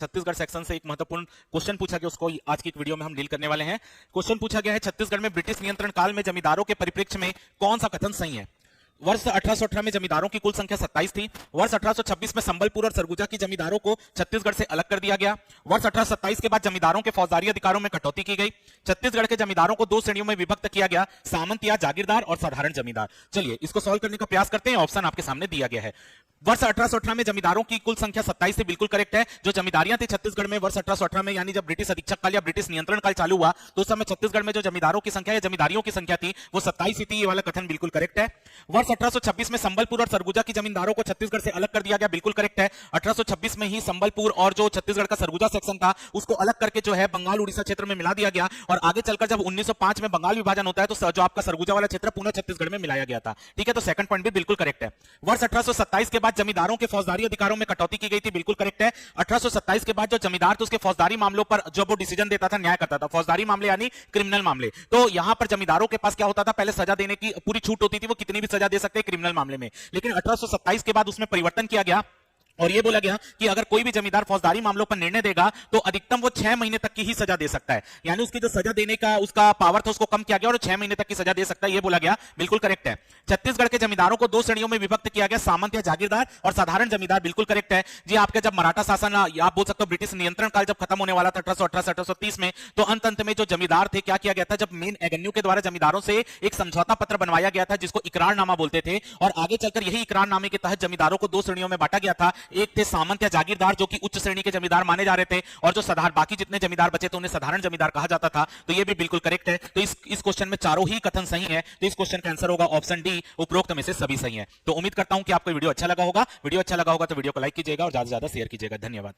Chhattisgarh section से एक महत्वपूर्ण क्वेश्चन पूछा गया, उसको आज की एक वीडियो में हम डील करने वाले हैं। क्वेश्चन पूछा गया है, छत्तीसगढ़ में ब्रिटिश नियंत्रण काल में जमींदारों के परिप्रेक्ष्य में कौन सा कथन सही है। वर्ष 1818 में जमींदारों की कुल संख्या 27 थी। वर्ष 1826 में संबलपुर और सरगुजा की जमींदारों को छत्तीसगढ़ से अलग कर दिया गया। वर्ष 1827 के बाद जमींदारों के फौजदारी अधिकारों में कटौती की गई। छत्तीसगढ़ के जमींदारों को दो श्रेणियों में विभक्त किया गया, सामंत या जागीरदार और साधारण जमींदार। चलिए इसको सॉल्व करने का प्रयास करते हैं। ऑप्शन आपके सामने दिया गया है। वर्ष 1818 में जमींदारों की कुल संख्या 27 थी, बिल्कुल करेक्ट है। जो जमींदारियां थी छत्तीसगढ़ में वर्ष 1818 में, यानी जब ब्रिटिश अधीक्षक काल या ब्रिटिश नियंत्रण काल चालू हुआ, तो उस समय छत्तीसगढ़ में जो जमींदारों की संख्या या जमींदारियों की संख्या थी वो 27 ही थी। ये वाला कथन बिल्कुल करेक्ट है। वर्ष 1826 में संबलपुर और सरगुजा की जमींदारों को छत्तीसगढ़ से अलग कर दिया गया, बिल्कुल करेक्ट है। 1826 में ही संबलपुर और जो छत्तीसगढ़ का सरगुजा सेक्शन था उसको अलग करके जो है बंगाल उड़ीसा क्षेत्र में मिला दिया गया, और आगे चलकर जब 1905 में बंगाल विभाजन होता है तो जो आपका सरगुजा वाला क्षेत्र पुनः छत्तीसगढ़ में मिलाया गया था। ठीक है, तो सेकंड पॉइंट भी बिल्कुल करेक्ट है। वर्ष 1827 के बाद जमींदारों के फौजदारी अधिकारों में कटौती की गई थी, बिल्कुल करेक्ट है। 1827 के बाद जो जमींदार थे उसके फौजदारी मामलों पर जब वो डिसीजन देता था, न्याय करता था, फौजदारी मामले यानी क्रिमिनल मामले, तो यहां पर जमींदारों के पास क्या होता था, पहले सजा देने की पूरी छूट होती थी, वो कितनी भी सजा दे सकते हैं क्रिमिनल मामले में। लेकिन 1827 के बाद उसमें परिवर्तन किया गया और यह बोला गया कि अगर कोई भी जमींदार फौजदारी मामलों पर निर्णय देगा तो अधिकतम वो 6 महीने तक की ही सजा दे सकता है, यानी उसकी जो सजा देने का उसका पावर था उसको कम किया गया और 6 महीने तक की सजा दे सकता है, यह बोला गया, बिल्कुल करेक्ट है। छत्तीसगढ़ के जमींदारों को दो श्रेणियों में विभक्त किया गया, सामंत या जागीरदार और साधारण जमींदार, बिल्कुल करेक्ट है जी। आपके जब मराठा शासन, आप बोल सकते हो ब्रिटिश नियंत्रण काल जब खत्म होने वाला था 1818 से 1830 में, तो अंत में जो जमींदार थे क्या किया गया था, जब मेन एवेन्यू के द्वारा जमींदारों से एक समझौता पत्र बनवाया गया था जिसको इकरारनामा बोलते थे, और आगे चलकर यही इकरारनामे के तहत जमींदारों को दो श्रेणियों में बांटा गया था। एक थे सामंत जागीरदार जो कि उच्च श्रेणी के जमींदार माने जा रहे थे, और जो साधारण बाकी जितने जमींदार बचे थे उन्हें साधारण जमींदार कहा जाता था, तो ये भी बिल्कुल करेक्ट है। तो इस क्वेश्चन में चारों ही कथन सही है, तो इस क्वेश्चन का आंसर होगा ऑप्शन डी, उपरोक्त में से सभी सही है। तो उम्मीद करता हूं कि आपको वीडियो अच्छा लगा होगा। वीडियो अच्छा लगा होगा तो वीडियो को लाइक कीजिएगा और ज्यादा से ज्यादा शेयर कीजिएगा। धन्यवाद।